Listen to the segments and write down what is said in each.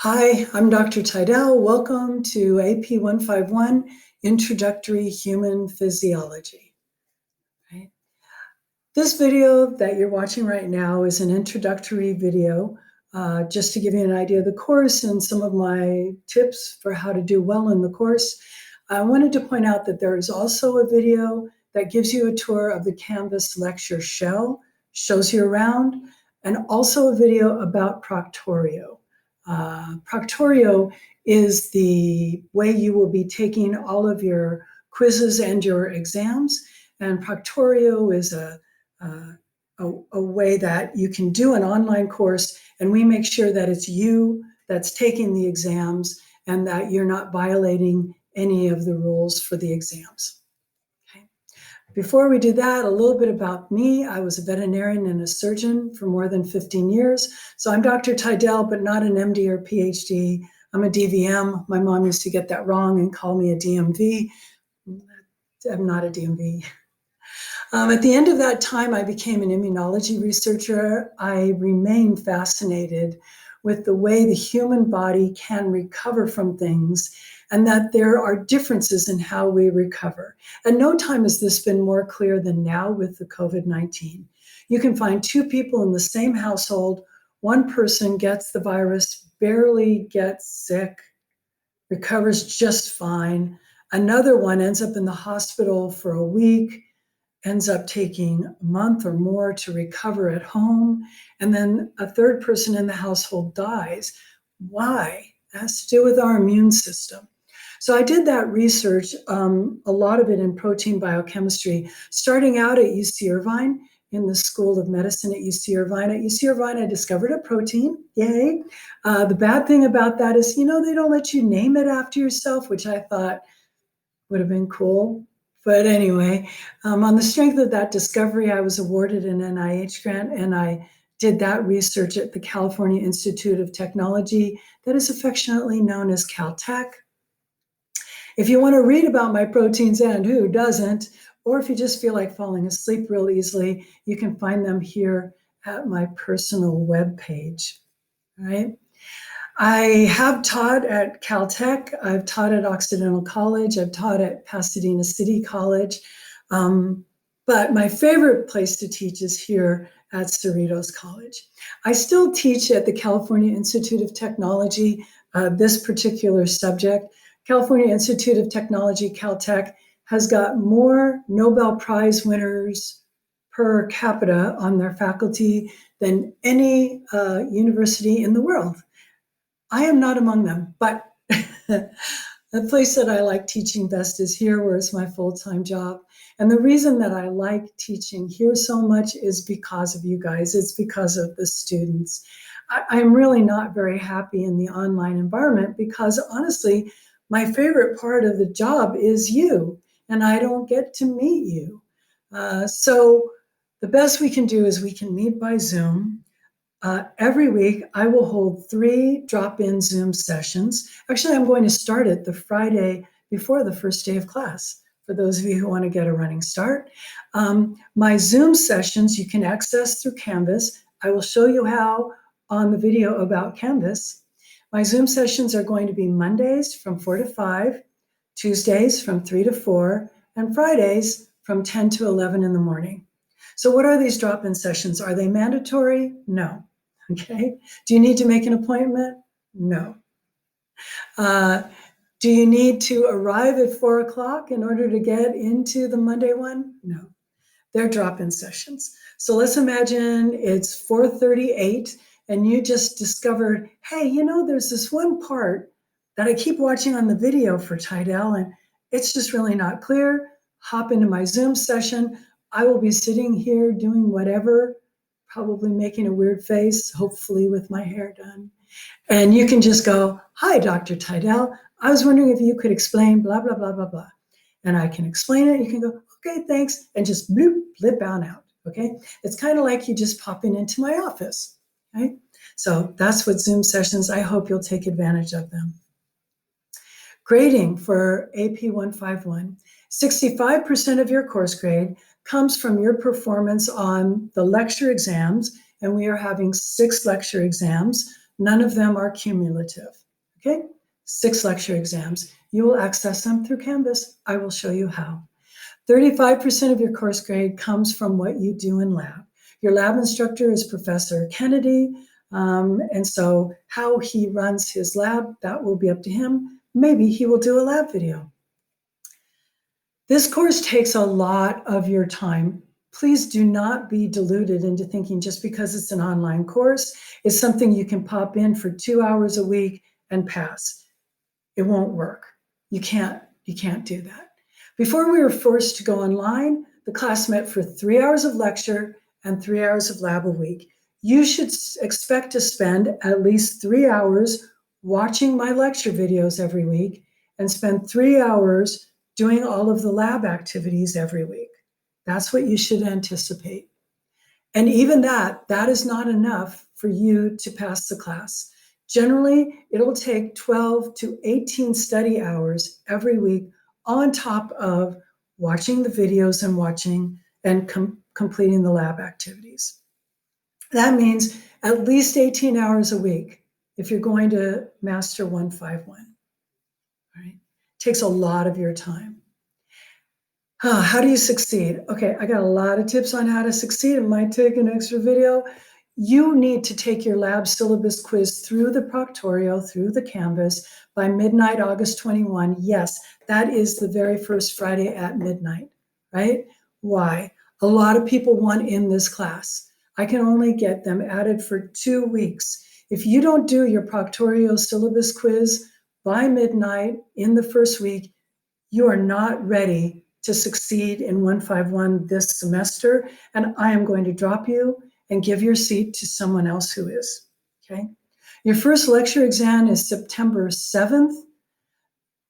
Hi, I'm Dr. Tydell. Welcome to AP151, Introductory Human Physiology. Right? This video that you're watching right now is an introductory video, just to give you an idea of the course and some of my tips for how to do well in the course. I wanted to point out that there is also a video that gives you a tour of the Canvas lecture shell, shows you around, and also a video about Proctorio. Proctorio is the way you will be taking all of your quizzes and your exams. And Proctorio is a way that you can do an online course, and we make sure that it's you that's taking the exams and that you're not violating any of the rules for the exams. Okay. Before we do that, a little bit about me. I was a veterinarian and a surgeon for more than 15 years. So I'm Dr. Tydell, but not an MD or PhD. I'm a DVM. My mom used to get that wrong and call me a DMV. I'm not a DMV. At the end of that time, I became an immunology researcher. I remain fascinated with the way the human body can recover from things and that there are differences in how we recover. At no time has this been more clear than now with the COVID-19. You can find two people in the same household. One person gets the virus, barely gets sick, recovers just fine. Another one ends up in the hospital for a week, ends up taking a month or more to recover at home, and then a third person in the household dies. Why? It has to do with our immune system. So I did that research, a lot of it in protein biochemistry, starting out at UC Irvine in the School of Medicine at UC Irvine. At UC Irvine, I discovered a protein, yay. The bad thing about that is, they don't let you name it after yourself, which I thought would have been cool. But anyway, on the strength of that discovery, I was awarded an NIH grant, and I did that research at the California Institute of Technology that is affectionately known as Caltech. If you want to read about my proteins, and who doesn't, or if you just feel like falling asleep real easily, you can find them here at my personal webpage, right? I have taught at Caltech, I've taught at Occidental College, I've taught at Pasadena City College, but my favorite place to teach is here at Cerritos College. I still teach at the California Institute of Technology, this particular subject. California Institute of Technology, Caltech, has got more Nobel Prize winners per capita on their faculty than any university in the world. I am not among them, but the place that I like teaching best is here, where it's my full-time job. And the reason that I like teaching here so much is because of you guys. It's because of the students. I'm really not very happy in the online environment because, honestly, my favorite part of the job is you, and I don't get to meet you. So the best we can do is we can meet by Zoom. Every week, I will hold 3 drop-in Zoom sessions. Actually, I'm going to start it the Friday before the first day of class, for those of you who want to get a running start. My Zoom sessions you can access through Canvas. I will show you how on the video about Canvas. My Zoom sessions are going to be Mondays from 4 to 5, Tuesdays from 3 to 4, and Fridays from 10 to 11 in the morning. So what are these drop-in sessions? Are they mandatory? No. Okay. Do you need to make an appointment? No. Do you need to arrive at 4 o'clock in order to get into the Monday one? No. They're drop-in sessions. So let's imagine it's 4:38 and you just discovered, hey, there's this one part that I keep watching on the video for Tydell, and it's just really not clear. Hop into my Zoom session. I will be sitting here doing whatever, probably making a weird face, hopefully with my hair done. And you can just go, hi, Dr. Tydell. I was wondering if you could explain blah, blah, blah, blah, blah. And I can explain it. You can go, okay, thanks. And just bloop, blip on out, okay? It's kind of like you just popping into my office, right? So that's what Zoom sessions, I hope you'll take advantage of them. Grading for AP151. 65% of your course grade comes from your performance on the lecture exams, and we are having 6 lecture exams, None of them are cumulative, okay? 6 lecture exams. You will access them through Canvas. I will show you how. 35% of your course grade comes from what you do in lab. Your lab instructor is Professor Kennedy, and so how he runs his lab, that will be up to him. Maybe he will do a lab video. This course takes a lot of your time. Please do not be deluded into thinking just because it's an online course, it's something you can pop in for 2 hours a week and pass. It won't work. You can't do that. Before we were forced to go online, the class met for 3 hours of lecture and 3 hours of lab a week. You should expect to spend at least 3 hours watching my lecture videos every week and spend 3 hours doing all of the lab activities every week. That's what you should anticipate. And even that is not enough for you to pass the class. Generally, it'll take 12 to 18 study hours every week on top of watching the videos and watching and completing the lab activities. That means at least 18 hours a week if you're going to master 151. Right? It takes a lot of your time. How do you succeed? Okay, I got a lot of tips on how to succeed. It might take an extra video. You need to take your lab syllabus quiz through the Proctorio, through the Canvas by midnight, August 21. Yes, that is the very first Friday at midnight, right? Why? A lot of people want in this class. I can only get them added for 2 weeks. If you don't do your Proctorio syllabus quiz by midnight in the first week, you are not ready to succeed in 151 this semester, and I am going to drop you and give your seat to someone else who is, okay? Your first lecture exam is September 7th.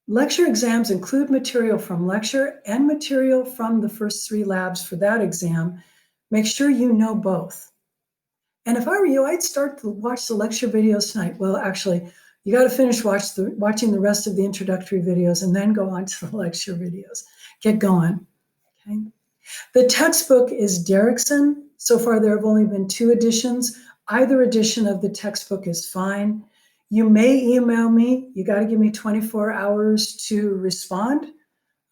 Lecture exams include material from lecture and material from the first 3 labs for that exam. Make sure you know both. And if I were you, I'd start to watch the lecture videos tonight. Well, actually, you got to finish watching the rest of the introductory videos and then go on to the lecture videos. Get going, okay? The textbook is Derrickson. So far, there have only been 2 editions. Either edition of the textbook is fine. You may email me. You got to give me 24 hours to respond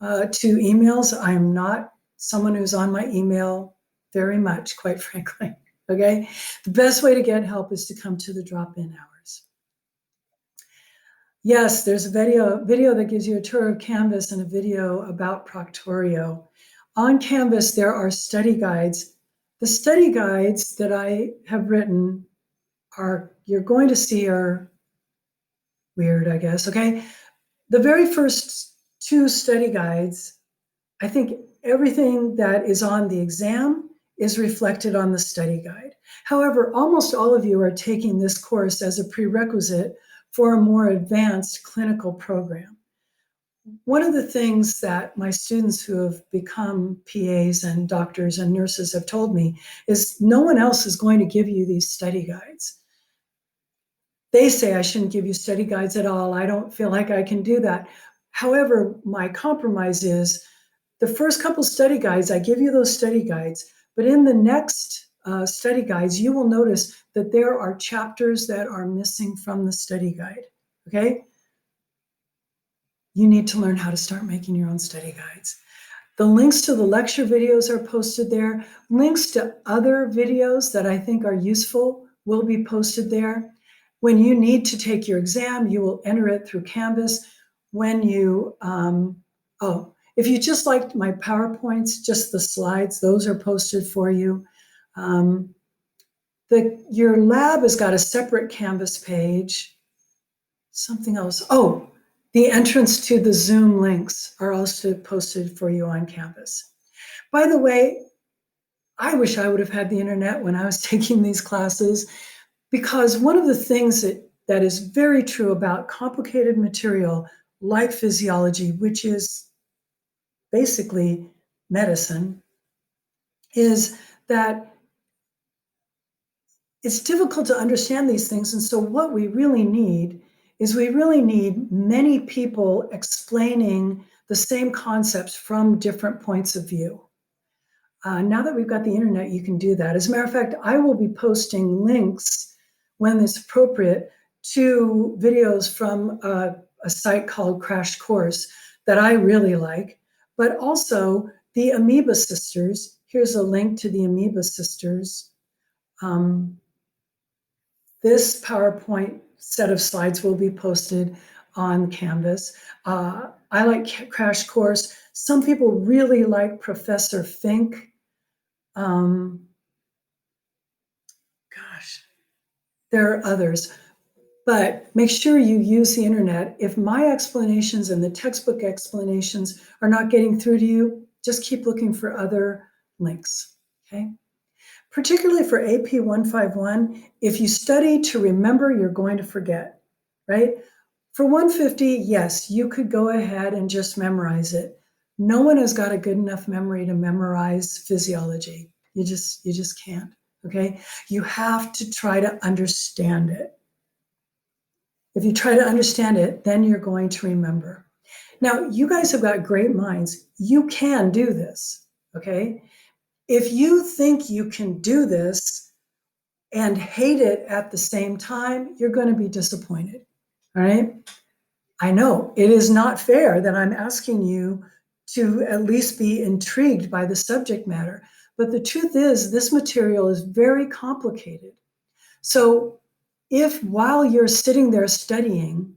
to emails. I am not someone who's on my email very much, quite frankly, okay? The best way to get help is to come to the drop-in hours. Yes, there's a video that gives you a tour of Canvas and a video about Proctorio. On Canvas, there are study guides. The study guides that I have written you're going to see are weird, I guess, okay? The very first 2 study guides, I think everything that is on the exam is reflected on the study guide. However, almost all of you are taking this course as a prerequisite for a more advanced clinical program. One of the things that my students who have become PAs and doctors and nurses have told me is no one else is going to give you these study guides. They say I shouldn't give you study guides at all. I don't feel like I can do that. However, my compromise is the first couple study guides, I give you those study guides, but in the next study guides, you will notice that there are chapters that are missing from the study guide, okay? You need to learn how to start making your own study guides. The links to the lecture videos are posted there. Links to other videos that I think are useful will be posted there. When you need to take your exam, you will enter it through Canvas. When you, if you just liked my PowerPoints, just the slides, those are posted for you. Your lab has got a separate Canvas page. Something else. Oh, the entrance to the Zoom links are also posted for you on Canvas. By the way, I wish I would have had the internet when I was taking these classes, because one of the things that is very true about complicated material like physiology, which is basically medicine, is that it's difficult to understand these things. And so what we really need is many people explaining the same concepts from different points of view. Now that we've got the internet, you can do that. As a matter of fact, I will be posting links when it's appropriate, to videos from a site called Crash Course that I really like, but also the Amoeba Sisters. Here's a link to the Amoeba Sisters. This PowerPoint set of slides will be posted on Canvas. I like Crash Course. Some people really like Professor Fink. Gosh, there are others, but make sure you use the internet. If my explanations and the textbook explanations are not getting through to you, just keep looking for other links, okay? Particularly for AP151, if you study to remember, you're going to forget, right? For 150, yes, you could go ahead and just memorize it. No one has got a good enough memory to memorize physiology. You just can't, okay? You have to try to understand it. If you try to understand it, then you're going to remember. Now, you guys have got great minds. You can do this, okay? If you think you can do this and hate it at the same time, you're going to be disappointed, all right? I know it is not fair that I'm asking you to at least be intrigued by the subject matter, but the truth is this material is very complicated. So if while you're sitting there studying,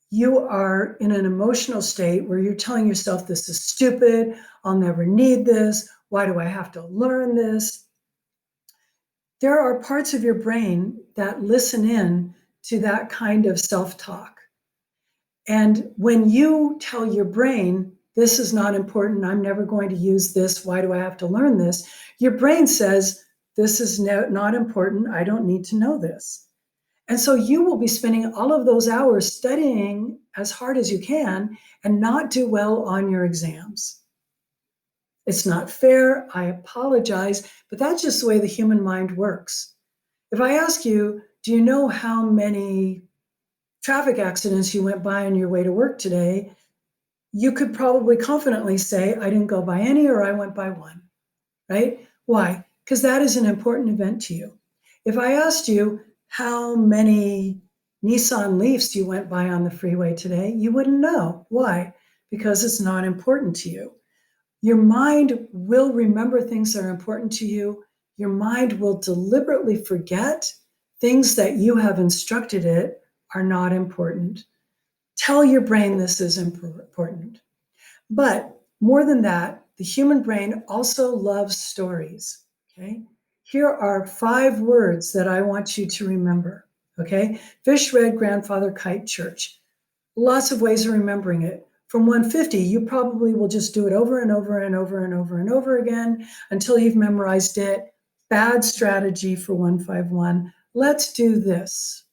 you are in an emotional state where you're telling yourself, this is stupid, I'll never need this, why do I have to learn this? There are parts of your brain that listen in to that kind of self-talk. And when you tell your brain, this is not important, I'm never going to use this, why do I have to learn this? Your brain says, this is not important, I don't need to know this. And so you will be spending all of those hours studying as hard as you can and not do well on your exams. It's not fair, I apologize, but that's just the way the human mind works. If I ask you, do you know how many traffic accidents you went by on your way to work today? You could probably confidently say, I didn't go by any or I went by one, right? Why? Because that is an important event to you. If I asked you, how many Nissan Leafs you went by on the freeway today, you wouldn't know. Why? Because it's not important to you. Your mind will remember things that are important to you. Your mind will deliberately forget things that you have instructed it are not important. Tell your brain this is important. But more than that, the human brain also loves stories, okay? Here are 5 words that I want you to remember, okay? Fish, red, grandfather, kite, church. Lots of ways of remembering it. From 150, you probably will just do it over and over and over and over and over again until you've memorized it. Bad strategy for 151. Let's do this.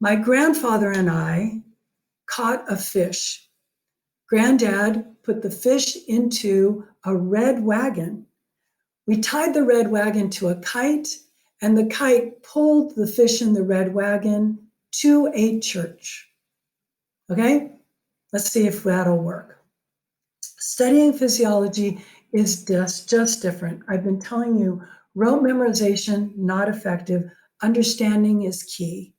My grandfather and I caught a fish. Granddad put the fish into a red wagon. We tied the red wagon to a kite, and the kite pulled the fish in the red wagon to a church. Okay? Let's see if that'll work. Studying physiology is just different. I've been telling you, rote memorization, not effective. Understanding is key.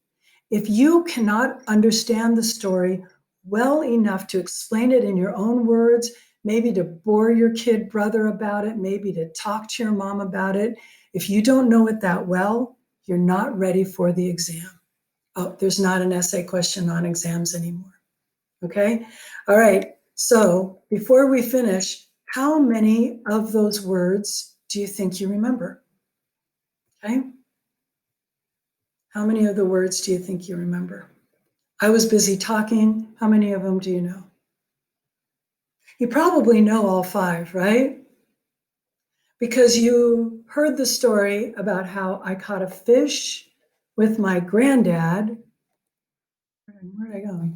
If you cannot understand the story well enough to explain it in your own words, maybe to bore your kid brother about it, maybe to talk to your mom about it, if you don't know it that well, you're not ready for the exam. Oh, there's not an essay question on exams anymore. Okay? All right. So before we finish, how many of those words do you think you remember? Okay? How many of the words do you think you remember? I was busy talking. How many of them do you know? You probably know all 5, right? Because you heard the story about how I caught a fish with my granddad. Where did I go?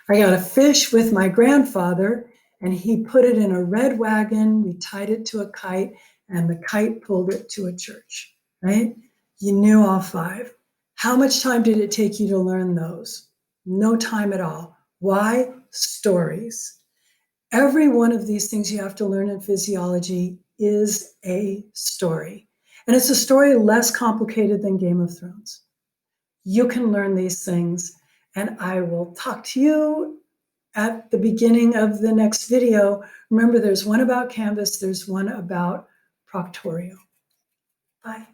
I got a fish with my grandfather, and he put it in a red wagon. We tied it to a kite, and the kite pulled it to a church, right? You knew all 5. How much time did it take you to learn those? No time at all. Why? Stories. Every one of these things you have to learn in physiology is a story. And it's a story less complicated than Game of Thrones. you can learn these things. And I will talk to you at the beginning of the next video. Remember, there's one about Canvas, there's one about Proctorio. Bye.